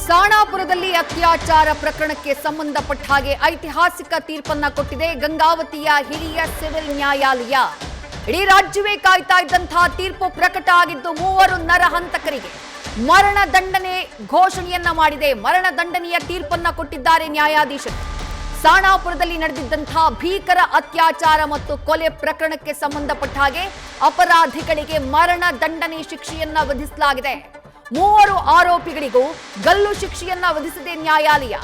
ಸಾಣಾಪುರದಲ್ಲಿ ಅತ್ಯಾಚಾರ ಪ್ರಕರಣಕ್ಕೆ ಸಂಬಂಧಪಟ್ಟ ಹಾಗೆ ಐತಿಹಾಸಿಕ ತೀರ್ಪನ್ನ ಕೊಟ್ಟಿದೆ ಗಂಗಾವತಿಯ ಹಿರಿಯ ಸಿವಿಲ್ ನ್ಯಾಯಾಲಯ. ಇಡೀ ರಾಜ್ಯವೇ ಕಾಯ್ತಾ ಇದ್ದಂತಹ ತೀರ್ಪು ಪ್ರಕಟ ಆಗಿದ್ದು 3 ನರಹಂತಕರಿಗೆ ಮರಣ ದಂಡನೆ ಘೋಷಣೆಯನ್ನ ಮಾಡಿದೆ. ಮರಣ ದಂಡನೆಯ ತೀರ್ಪನ್ನ ಕೊಟ್ಟಿದ್ದಾರೆ ನ್ಯಾಯಾಧೀಶರು. ಸಾಣಾಪುರದಲ್ಲಿ ನಡೆದಿದ್ದಂತಹ ಭೀಕರ ಅತ್ಯಾಚಾರ ಮತ್ತು ಕೊಲೆ ಪ್ರಕರಣಕ್ಕೆ ಸಂಬಂಧಪಟ್ಟ ಹಾಗೆ ಅಪರಾಧಿಗಳಿಗೆ ಮರಣ ದಂಡನೆ ಶಿಕ್ಷೆಯನ್ನ ವಿಧಿಸಲಾಗಿದೆ. 3 ಆರೋಪಿಗಳಿಗೂ ಗಲ್ಲು ಶಿಕ್ಷೆಯನ್ನ ವಿಧಿಸಿದೆ ನ್ಯಾಯಾಲಯ.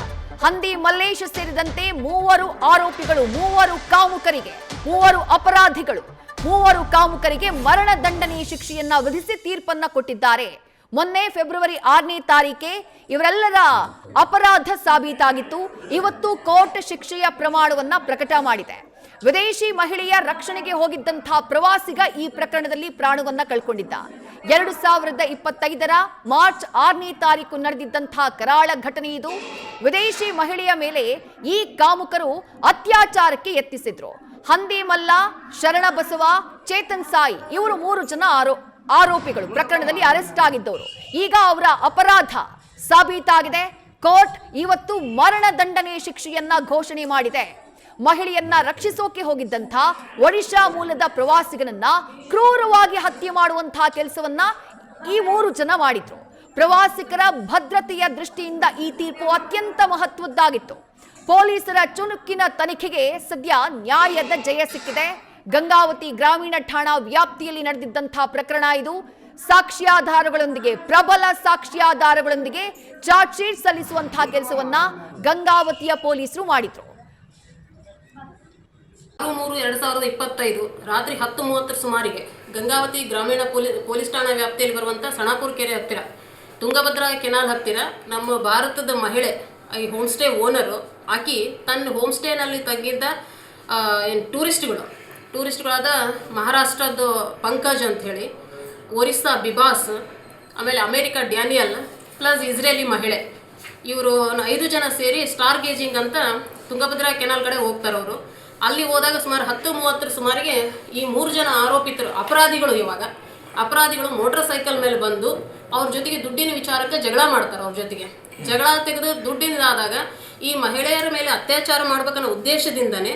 ಹಂದಿ ಮಲ್ಲೇಶ್ ಸೇರಿದಂತೆ 3 ಆರೋಪಿಗಳು, 3 ಕಾಮುಕರಿಗೆ, 3 ಅಪರಾಧಿಗಳು, 3 ಕಾಮುಕರಿಗೆ ಮರಣ ದಂಡನೆ ಶಿಕ್ಷೆಯನ್ನ ವಿಧಿಸಿ ತೀರ್ಪನ್ನ ಕೊಟ್ಟಿದ್ದಾರೆ. ಮೊನ್ನೆ ಫೆಬ್ರವರಿ 6ನೇ ತಾರೀಕೆ ಇವರೆಲ್ಲರ ಅಪರಾಧ ಸಾಬೀತಾಗಿತ್ತು. ಇವತ್ತು ಕೋರ್ಟ್ ಶಿಕ್ಷೆಯ ಪ್ರಮಾಣವನ್ನ ಪ್ರಕಟ ಮಾಡಿದೆ. ವಿದೇಶಿ ಮಹಿಳೆಯ ರಕ್ಷಣೆಗೆ ಹೋಗಿದ್ದಂತಹ ಪ್ರವಾಸಿಗ ಈ ಪ್ರಕರಣದಲ್ಲಿ ಪ್ರಾಣವನ್ನ ಕಳ್ಕೊಂಡಿದ್ದ. 2025ರ ಮಾರ್ಚ್ 6ನೇ ತಾರೀಕು ನಡೆದಿದ್ದಂತಹ ಕರಾಳ ಘಟನೆ ಇದು. ವಿದೇಶಿ ಮಹಿಳೆಯ ಮೇಲೆ ಈ ಕಾಮುಕರು ಅತ್ಯಾಚಾರಕ್ಕೆ ಯತ್ನಿಸಿದ್ರು. ಹಂದಿ ಮಲ್ಲ, ಶರಣ ಬಸವ, ಚೇತನ್ ಸಾಯಿ ಇವರು 3 ಜನ ಆರೋಪಿಗಳು ಪ್ರಕರಣದಲ್ಲಿ ಅರೆಸ್ಟ್ ಆಗಿದ್ದವರು. ಈಗ ಅವರ ಅಪರಾಧ ಸಾಬೀತಾಗಿದೆ. ಕೋರ್ಟ್ ಇವತ್ತು ಮರಣ ದಂಡನೆ ಶಿಕ್ಷೆಯನ್ನ ಘೋಷಣೆ ಮಾಡಿದೆ. ಮಹಿಳೆಯನ್ನ ರಕ್ಷಿಸೋಕೆ ಹೋಗಿದ್ದಂಥ ಒಡಿಶಾ ಮೂಲದ ಪ್ರವಾಸಿಗನನ್ನ ಕ್ರೂರವಾಗಿ ಹತ್ಯೆ ಮಾಡುವಂತಹ ಕೆಲಸವನ್ನ ಈ 3 ಜನ ಮಾಡಿದ್ರು. ಪ್ರವಾಸಿಗರ ಭದ್ರತೆಯ ದೃಷ್ಟಿಯಿಂದ ಈ ತೀರ್ಪು ಅತ್ಯಂತ ಮಹತ್ವದ್ದಾಗಿತ್ತು. ಪೊಲೀಸರ ಚುನುಕಿನ ತನಿಖೆಗೆ ಸದ್ಯ ನ್ಯಾಯದ ಜಯ ಸಿಕ್ಕಿದೆ. ಗಂಗಾವತಿ ಗ್ರಾಮೀಣ ಠಾಣಾ ವ್ಯಾಪ್ತಿಯಲ್ಲಿ ನಡೆದಿದ್ದಂತಹ ಪ್ರಕರಣ ಇದು. ಸಾಕ್ಷ್ಯಾಧಾರಗಳೊಂದಿಗೆ, ಪ್ರಬಲ ಸಾಕ್ಷ್ಯಾಧಾರಗಳೊಂದಿಗೆ ಚಾರ್ಜ್ ಶೀಟ್ ಸಲ್ಲಿಸುವಂತಹ ಕೆಲಸವನ್ನ ಗಂಗಾವತಿಯ ಪೊಲೀಸರು ಮಾಡಿದ್ರು. 6/3/2025 ರಾತ್ರಿ 10:30 ಸುಮಾರಿಗೆ ಗಂಗಾವತಿ ಗ್ರಾಮೀಣ ಪೊಲೀಸ್ ಠಾಣಾ ವ್ಯಾಪ್ತಿಯಲ್ಲಿ ಬರುವಂಥ ಸಣಾಪುರ ಕೆರೆ ಹತ್ತಿರ, ತುಂಗಭದ್ರಾ ಕೆನಾಲ್ ಹತ್ತಿರ ನಮ್ಮ ಭಾರತದ ಮಹಿಳೆ, ಈ ಹೋಮ್ ಸ್ಟೇ ಓನರು, ಆಕಿ ತನ್ನ ಹೋಮ್ ಸ್ಟೇನಲ್ಲಿ ತಂಗಿದ್ದ ಟೂರಿಸ್ಟ್ಗಳಾದ ಮಹಾರಾಷ್ಟ್ರದ ಪಂಕಜ್ ಅಂಥೇಳಿ, ಒರಿಸ್ಸಾ ಬಿಬಾಸ್, ಆಮೇಲೆ ಅಮೇರಿಕಾ ಡ್ಯಾನಿಯಲ್ ಪ್ಲಸ್ ಇಸ್ರೇಲಿ ಮಹಿಳೆ, ಇವರು 5 ಜನ ಸೇರಿ ಸ್ಟಾರ್ ಗೇಜಿಂಗ್ ಅಂತ ತುಂಗಭದ್ರಾ ಕೆನಾಲ್ ಕಡೆ ಹೋಗ್ತಾರೆ. ಅವರು ಅಲ್ಲಿ ಹೋದಾಗ ಸುಮಾರು 10:30 ಸುಮಾರಿಗೆ ಈ 3 ಜನ ಅಪರಾಧಿಗಳು ಮೋಟರ್ ಸೈಕಲ್ ಮೇಲೆ ಬಂದು ಅವ್ರ ಜೊತೆಗೆ ದುಡ್ಡಿನ ವಿಚಾರಕ್ಕೆ ಜಗಳ ಮಾಡ್ತಾರೆ. ಅವ್ರ ಜೊತೆಗೆ ಜಗಳ ತೆಗೆದು ದುಡ್ಡಿನದಾದಾಗ ಈ ಮಹಿಳೆಯರ ಮೇಲೆ ಅತ್ಯಾಚಾರ ಮಾಡ್ಬೇಕನ್ನೋ ಉದ್ದೇಶದಿಂದನೇ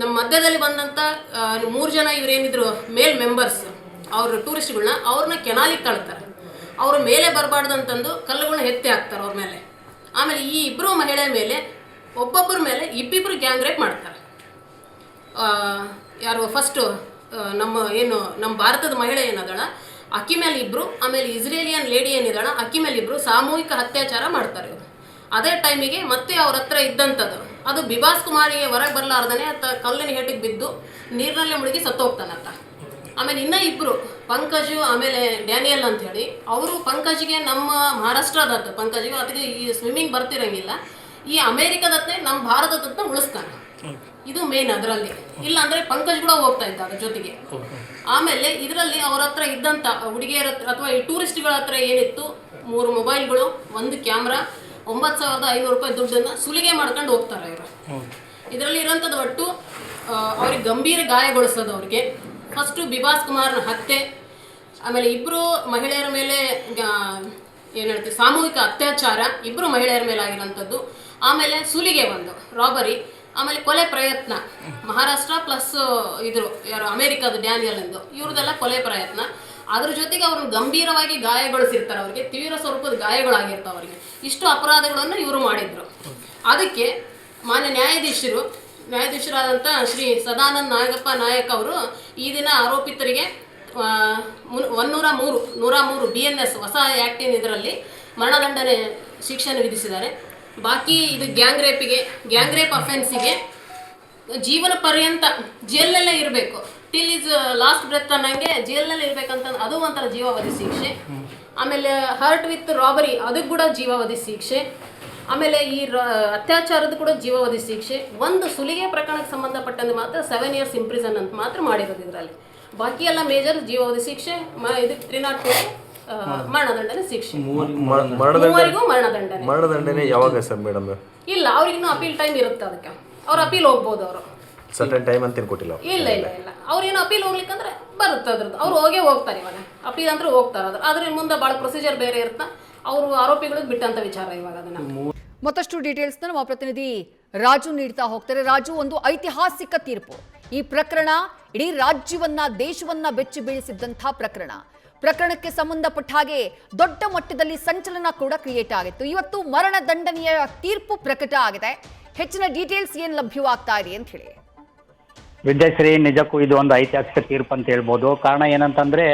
ನಮ್ಮ ಮಧ್ಯದಲ್ಲಿ ಬಂದಂಥ 3 ಜನ ಇವರೇನಿದ್ರು ಮೇಲ್ ಮೆಂಬರ್ಸ್, ಅವ್ರ ಟೂರಿಸ್ಟ್ಗಳನ್ನ ಅವ್ರನ್ನ ಕೆನಾಲಿಗೆ ತಳ್ತಾರೆ. ಅವ್ರ ಮೇಲೆ ಬರಬಾರ್ದು ಅಂತಂದು ಕಲ್ಲುಗಳನ್ನ ಎತ್ತಿ ಹಾಕ್ತಾರೆ ಅವ್ರ ಮೇಲೆ. ಆಮೇಲೆ ಈ 2 ಮಹಿಳೆಯ ಮೇಲೆ ಒಬ್ಬೊಬ್ಬರ ಮೇಲೆ ಇಬ್ಬಿಬ್ರು ಗ್ಯಾಂಗ್ ರೇಪ್ ಮಾಡ್ತಾರೆ. ಯಾರು ಫಸ್ಟು ನಮ್ಮ ಭಾರತದ ಮಹಿಳೆ ಏನದಳ ಅಕ್ಕಿ ಮೇಲೆ 2, ಆಮೇಲೆ ಇಸ್ರೇಲಿಯನ್ ಲೇಡಿ ಏನಿದಾಳ ಅಕ್ಕಿ ಮೇಲೆ 2 ಸಾಮೂಹಿಕ ಅತ್ಯಾಚಾರ ಮಾಡ್ತಾರೆ ಇವರು. ಅದೇ ಟೈಮಿಗೆ ಮತ್ತೆ ಅವ್ರ ಹತ್ರ ಇದ್ದಂಥದ್ದು ಅದು ಬಿಬಾಸ್ ಕುಮಾರಿಗೆ ಹೊರಗೆ ಬರಲಾರ್ದೇ ಕಲ್ಲಿನ ಹೇಟಿಗೆ ಬಿದ್ದು ನೀರಿನಲ್ಲೇ ಮುಳುಗಿ ಸತ್ತೋಗ್ತಾನಂತ. ಆಮೇಲೆ ಇನ್ನೂ 2 ಪಂಕಜು ಆಮೇಲೆ ಡ್ಯಾನಿಯಲ್ ಅಂತ ಹೇಳಿ, ಅವರು ಪಂಕಜ್ಗೆ ನಮ್ಮ ಮಹಾರಾಷ್ಟ್ರದತ್ತ, ಪಂಕಜ್ಗೆ ಅದಕ್ಕೆ ಈ ಸ್ವಿಮ್ಮಿಂಗ್ ಬರ್ತಿರಂಗಿಲ್ಲ, ಈ ಅಮೇರಿಕದತ್ತೆ ನಮ್ಮ ಭಾರತದತ್ತ ಉಳಿಸ್ತಾನೆ. ಇದು ಮೇನ್ ಅದರಲ್ಲಿ. ಇಲ್ಲ ಅಂದರೆ ಪಂಕಜ್ ಕೂಡ ಹೋಗ್ತಾ ಇದ್ದ ಅದ್ರ ಜೊತೆಗೆ. ಆಮೇಲೆ ಇದರಲ್ಲಿ ಅವ್ರ ಹತ್ರ ಇದ್ದಂಥ ಹುಡುಗಿಯರ ಹತ್ರ ಅಥವಾ ಈ ಟೂರಿಸ್ಟ್ಗಳ ಹತ್ರ ಏನಿತ್ತು, 3 ಮೊಬೈಲ್ಗಳು, 1 ಕ್ಯಾಮ್ರಾ, 9,500 ರೂಪಾಯಿ ದುಡ್ಡನ್ನು ಸುಲಿಗೆ ಮಾಡ್ಕೊಂಡು ಹೋಗ್ತಾರೆ ಇವರು. ಇದರಲ್ಲಿ ಇರೋಂಥದ್ದು ಒಟ್ಟು ಅವ್ರಿಗೆ ಗಂಭೀರ ಗಾಯಗೊಳಿಸೋದು. ಅವ್ರಿಗೆ ಫಸ್ಟು ಬಿಬಾಸ್ ಕುಮಾರ್ನ ಹತ್ಯೆ, ಆಮೇಲೆ 2 ಮಹಿಳೆಯರ ಮೇಲೆ ಏನು ಹೇಳ್ತೀವಿ ಸಾಮೂಹಿಕ ಅತ್ಯಾಚಾರ, 2 ಮಹಿಳೆಯರ ಮೇಲೆ ಆಗಿರೋಂಥದ್ದು, ಆಮೇಲೆ ಸುಲಿಗೆ 1 ರಾಬರಿ, ಆಮೇಲೆ ಕೊಲೆ ಪ್ರಯತ್ನ, ಮಹಾರಾಷ್ಟ್ರ ಪ್ಲಸ್ ಯಾರು ಅಮೇರಿಕಾದ ಡ್ಯಾನಿಯಲ್ ಎಂದು ಇವ್ರದ್ದೆಲ್ಲ ಕೊಲೆ ಪ್ರಯತ್ನ. ಅದ್ರ ಜೊತೆಗೆ ಅವ್ರನ್ನ ಗಂಭೀರವಾಗಿ ಗಾಯಗೊಳಿಸಿರ್ತಾರೆ. ಅವ್ರಿಗೆ ತೀವ್ರ ಸ್ವರೂಪದ ಗಾಯಗಳಾಗಿರ್ತಾವೆ ಅವರಿಗೆ. ಇಷ್ಟು ಅಪರಾಧಗಳನ್ನು ಇವರು ಮಾಡಿದ್ರು. ಅದಕ್ಕೆ ಮಾನ್ಯ ನ್ಯಾಯಾಧೀಶರಾದಂಥ ಶ್ರೀ ಸದಾನಂದ ನಾಗಪ್ಪ ನಾಯಕ್ ಅವರು ಈ ದಿನ ಆರೋಪಿತರಿಗೆ 103 BNS ಹೊಸ ಆ್ಯಕ್ಟಿನ ಇದರಲ್ಲಿ ಮರಣದಂಡನೆ ಶಿಕ್ಷೆಯನ್ನು ವಿಧಿಸಿದ್ದಾರೆ. ಬಾಕಿ ಇದು ಗ್ಯಾಂಗ್ ರೇಪ್ ಅಫೆನ್ಸಿಗೆ ಜೀವನ ಪರ್ಯಂತ ಜೈಲ್ನಲ್ಲೇ ಇರಬೇಕು, ಟಿಲ್ ಇಸ್ ಲಾಸ್ಟ್ ಬ್ರೆತ್ ಅನ್ನಂಗೆ ಜೈಲ್ನಲ್ಲೇ ಇರಬೇಕಂತ, ಅದು ಒಂಥರ ಜೀವಾವಧಿ ಶಿಕ್ಷೆ. ಆಮೇಲೆ ಹರ್ಟ್ ವಿತ್ ರಾಬರಿ ಅದಕ್ಕೆ ಕೂಡ ಜೀವಾವಧಿ ಶಿಕ್ಷೆ. ಆಮೇಲೆ ಈ ಅತ್ಯಾಚಾರದ ಕೂಡ ಜೀವಾವಧಿ ಶಿಕ್ಷೆ. 1 ಸುಲಿಗೆ ಪ್ರಕರಣಕ್ಕೆ ಸಂಬಂಧಪಟ್ಟಂತೆ ಮಾತ್ರ 7 years ಇಂಪ್ರಿಸನ್ ಅಂತ ಮಾತ್ರ ಮಾಡಿರೋದು ಇದರಲ್ಲಿ. ಬಾಕಿ ಎಲ್ಲ ಮೇಜರ್ ಜೀವಾವಧಿ ಶಿಕ್ಷೆ, ಇದಕ್ಕೆ 302 ಮರಣದಂಡನೆ ಶಿಕ್ಷೆ. ಮರಣದಂಡನೆ ಯಾವಾಗ ಸರ್ ಮೇಡಮ್? ಇಲ್ಲ, ಅವ್ರಿಗಿನ್ನೂ ಅಪೀಲ್ ಟೈಮ್ ಇರುತ್ತೆ. ಅದಕ್ಕೆ ಅವ್ರು ಅಪೀಲ್ ಹೋಗ್ಬೋದು. ಅವರು ಸರ್ಟನ್ ಟೈಮ್ ಅಂತ ಕೊಟ್ಟಿಲ್ಲ. ಇಲ್ಲ ಅವ್ರೇನು ಅಪೀಲ್ ಹೋಗ್ಲಿಕ್ಕಂದ್ರೆ ಬರುತ್ತೆ ಅದ್ರದ್ದು. ಅವ್ರು ಹೋಗ್ತಾರೆ. ಇವಾಗ ಅಪೀಲ್ ಅಂದ್ರೆ ಹೋಗ್ತಾರೆ. ಅದ್ರ ಮುಂದೆ ಭಾಳ ಪ್ರೊಸೀಜರ್ ಬೇರೆ ಇರುತ್ತೆ. ಅವರು ಆರೋಪಿಗಳಿಗೆ ಬಿಟ್ಟಂತ ವಿಚಾರ ಇವಾಗ ಅದನ್ನ. ಮತ್ತಷ್ಟು ಡೀಟೇಲ್ಸ್ನ ನಮ್ಮ ಪ್ರತಿನಿಧಿ ರಾಜು ನೀಡ್ತಾ ಹೋಗ್ತಾರೆ. ರಾಜು, ಒಂದು ಐತಿಹಾಸಿಕ ತೀರ್ಪು. ಈ ಪ್ರಕರಣ ಇಡೀ ರಾಜ್ಯವನ್ನ ದೇಶವನ್ನ ಬೆಚ್ಚಿ ಬೀಳಿಸಿದ್ದಂಥ ಪ್ರಕರಣಕ್ಕೆ ಸಂಬಂಧಪಟ್ಟ ಹಾಗೆ ದೊಡ್ಡ ಮಟ್ಟದಲ್ಲಿ ಸಂಚಲನ ಕೂಡ ಕ್ರಿಯೇಟ್ ಆಗಿತ್ತು. ಇವತ್ತು ಮರಣ ದಂಡನೆಯ ತೀರ್ಪು ಪ್ರಕಟ ಆಗಿದೆ. ಹೆಚ್ಚಿನ ಡೀಟೇಲ್ಸ್ ಏನು ಲಭ್ಯವಾಗ್ತಾ ಇದೆ ಅಂತ ಹೇಳಿ. ವಿದ್ಯಾಶ್ರೀ, ನಿಜಕ್ಕೂ ಇದು ಒಂದು ಐತಿಹಾಸಿಕ ತೀರ್ಪು ಅಂತ ಹೇಳ್ಬೋದು. ಕಾರಣ ಏನಂತಂದ್ರೆ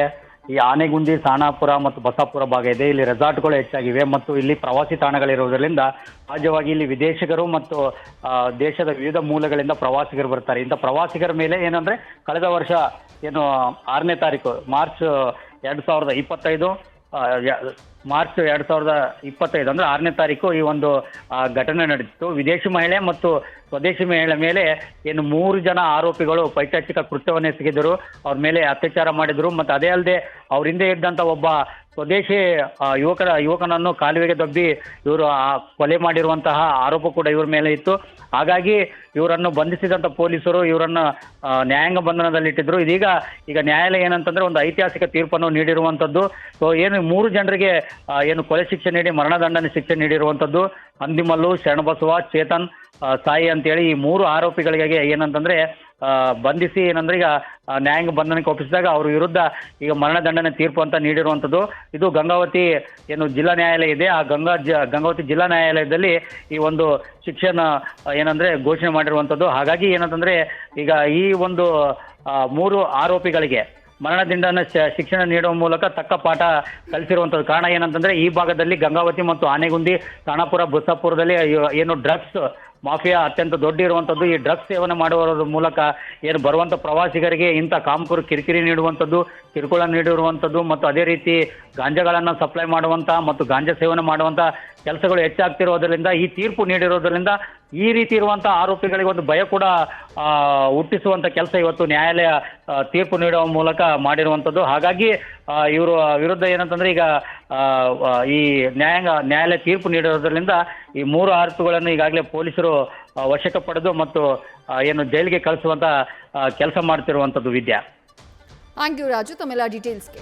ಈ ಆನೆಗುಂದಿ, ಸಾಣಾಪುರ ಮತ್ತು ಬಸಾಪುರ ಭಾಗ ಇದೆ. ಇಲ್ಲಿ ರೆಸಾರ್ಟ್ಗಳು ಹೆಚ್ಚಾಗಿವೆ ಮತ್ತು ಇಲ್ಲಿ ಪ್ರವಾಸಿ ತಾಣಗಳಿರುವುದರಿಂದ ಸಹಜವಾಗಿ ಇಲ್ಲಿ ವಿದೇಶಿಗರು ಮತ್ತು ದೇಶದ ವಿವಿಧ ಮೂಲಗಳಿಂದ ಪ್ರವಾಸಿಗರು ಬರ್ತಾರೆ. ಇಂಥ ಪ್ರವಾಸಿಗರ ಮೇಲೆ ಏನಂದ್ರೆ ಕಳೆದ ವರ್ಷ ಏನು 6ನೇ ತಾರೀಕು ಮಾರ್ಚ್ 2025 ಅಂದ್ರೆ 6ನೇ ತಾರೀಕು ಈ ಒಂದು ಘಟನೆ ನಡೆದಿತ್ತು. ವಿದೇಶಿ ಮಹಿಳೆ ಮತ್ತು ಸ್ವದೇಶಿ ಮಹಿಳೆ ಮೇಲೆ ಏನು 3 ಜನ ಆರೋಪಿಗಳು ಪೈಶಾಚಿಕ ಕೃತ್ಯವನ್ನು ಎಸಗಿದರು. ಅವ್ರ ಮೇಲೆ ಅತ್ಯಾಚಾರ ಮಾಡಿದರು. ಮತ್ತು ಅದೇ ಅಲ್ಲದೆ ಅವ್ರ ಹಿಂದೆ ಇದ್ದಂಥ ಒಬ್ಬ ಸ್ವದೇಶಿ ಯುವಕನನ್ನು ಕಾಲುವೆಗೆ ದಬ್ಬಿ ಇವರು ಕೊಲೆ ಮಾಡಿರುವಂತಹ ಆರೋಪ ಕೂಡ ಇವ್ರ ಮೇಲೆ ಇತ್ತು. ಹಾಗಾಗಿ ಇವರನ್ನು ಬಂಧಿಸಿದಂಥ ಪೊಲೀಸರು ಇವರನ್ನು ನ್ಯಾಯಾಂಗ ಬಂಧನದಲ್ಲಿಟ್ಟಿದ್ರು. ಈಗ ನ್ಯಾಯಾಲಯ ಏನಂತಂದ್ರೆ ಒಂದು ಐತಿಹಾಸಿಕ ತೀರ್ಪನ್ನು ನೀಡಿರುವಂಥದ್ದು. ಸೊ ಏನು 3 ಜನರಿಗೆ ಏನು ಕೊಲೆ ಶಿಕ್ಷೆ ನೀಡಿ ಮರಣದಂಡನೆ ಶಿಕ್ಷೆ ನೀಡಿರುವಂಥದ್ದು. ಅಂದಿಮಲ್ಲು, ಶರಣಬಸವ, ಚೇತನ್, ಸಾಯಿ ಅಂತೇಳಿ ಈ 3 ಆರೋಪಿಗಳಿಗೆ ಏನಂತಂದ್ರೆ ಬಂಧಿಸಿ ಏನಂದ್ರೆ ಈಗ ನ್ಯಾಯಾಂಗ ಬಂಧನಕ್ಕೆ ಒಪ್ಪಿಸಿದಾಗ ಅವ್ರ ವಿರುದ್ಧ ಈಗ ಮರಣದಂಡನೆ ತೀರ್ಪು ಅಂತ ನೀಡಿರುವಂಥದ್ದು. ಇದು ಗಂಗಾವತಿ ಏನು ಜಿಲ್ಲಾ ನ್ಯಾಯಾಲಯ ಇದೆ, ಆ ಗಂಗಾವತಿ ಜಿಲ್ಲಾ ನ್ಯಾಯಾಲಯದಲ್ಲಿ ಈ ಒಂದು ಶಿಕ್ಷೆನ ಏನಂದ್ರೆ ಘೋಷಣೆ ಮಾಡಿರುವಂಥದ್ದು. ಹಾಗಾಗಿ ಏನಂತಂದ್ರೆ ಈಗ ಈ ಒಂದು 3 ಆರೋಪಿಗಳಿಗೆ ಮರಣದಂಡನೆ ಶಿಕ್ಷಣ ನೀಡುವ ಮೂಲಕ ತಕ್ಕ ಪಾಠ ಕಲಿಸಿರುವಂಥದ್ದು. ಕಾರಣ ಏನಂತಂದ್ರೆ ಈ ಭಾಗದಲ್ಲಿ ಗಂಗಾವತಿ ಮತ್ತು ಆನೆಗುಂದಿ, ಸಾಣಾಪುರ, ಬಸಾಪುರದಲ್ಲಿ ಏನು ಡ್ರಗ್ಸ್ ಮಾಫಿಯಾ ಅತ್ಯಂತ ದೊಡ್ಡ ಇರುವಂಥದ್ದು. ಈ ಡ್ರಗ್ಸ್ ಸೇವನೆ ಮಾಡುವ ಮೂಲಕ ಏನು ಬರುವಂಥ ಪ್ರವಾಸಿಗರಿಗೆ ಇಂಥ ಕಾಮಕರು ಕಿರಿಕಿರಿ ನೀಡುವಂಥದ್ದು, ಕಿರುಕುಳ ನೀಡಿರುವಂಥದ್ದು ಮತ್ತು ಅದೇ ರೀತಿ ಗಾಂಜಾಗಳನ್ನು ಸಪ್ಲೈ ಮಾಡುವಂಥ ಮತ್ತು ಗಾಂಜಾ ಸೇವನೆ ಮಾಡುವಂಥ ಕೆಲಸಗಳು ಹೆಚ್ಚಾಗ್ತಿರೋದ್ರಿಂದ ಈ ತೀರ್ಪು ನೀಡಿರೋದ್ರಿಂದ ಈ ರೀತಿ ಇರುವಂಥ ಆರೋಪಿಗಳಿಗೆ ಒಂದು ಭಯ ಕೂಡ ಹುಟ್ಟಿಸುವಂಥ ಕೆಲಸ ಇವತ್ತು ನ್ಯಾಯಾಲಯ ತೀರ್ಪು ನೀಡುವ ಮೂಲಕ ಮಾಡಿರುವಂಥದ್ದು. ಹಾಗಾಗಿ ಇವರು ವಿರುದ್ಧ ಏನಂತಂದ್ರೆ ಈಗ ಈ ನ್ಯಾಯಾಲಯ ತೀರ್ಪು ನೀಡಿರೋದ್ರಿಂದ ಈ 3 ಆರೋಪಿಗಳನ್ನು ಈಗಾಗಲೇ ಪೊಲೀಸರು ವಶಕ್ಕೆ ಪಡೆದು ಮತ್ತು ಏನು ಜೈಲಿಗೆ ಕಳಿಸುವಂತ ಕೆಲಸ ಮಾಡ್ತಿರುವಂಥದ್ದು. ವಿದ್ಯಾ, ಥ್ಯಾಂಕ್ ಯು ರಾಜು, ತಮ್ಮೆಲ್ಲ ಡೀಟೇಲ್ಸ್ಗೆ.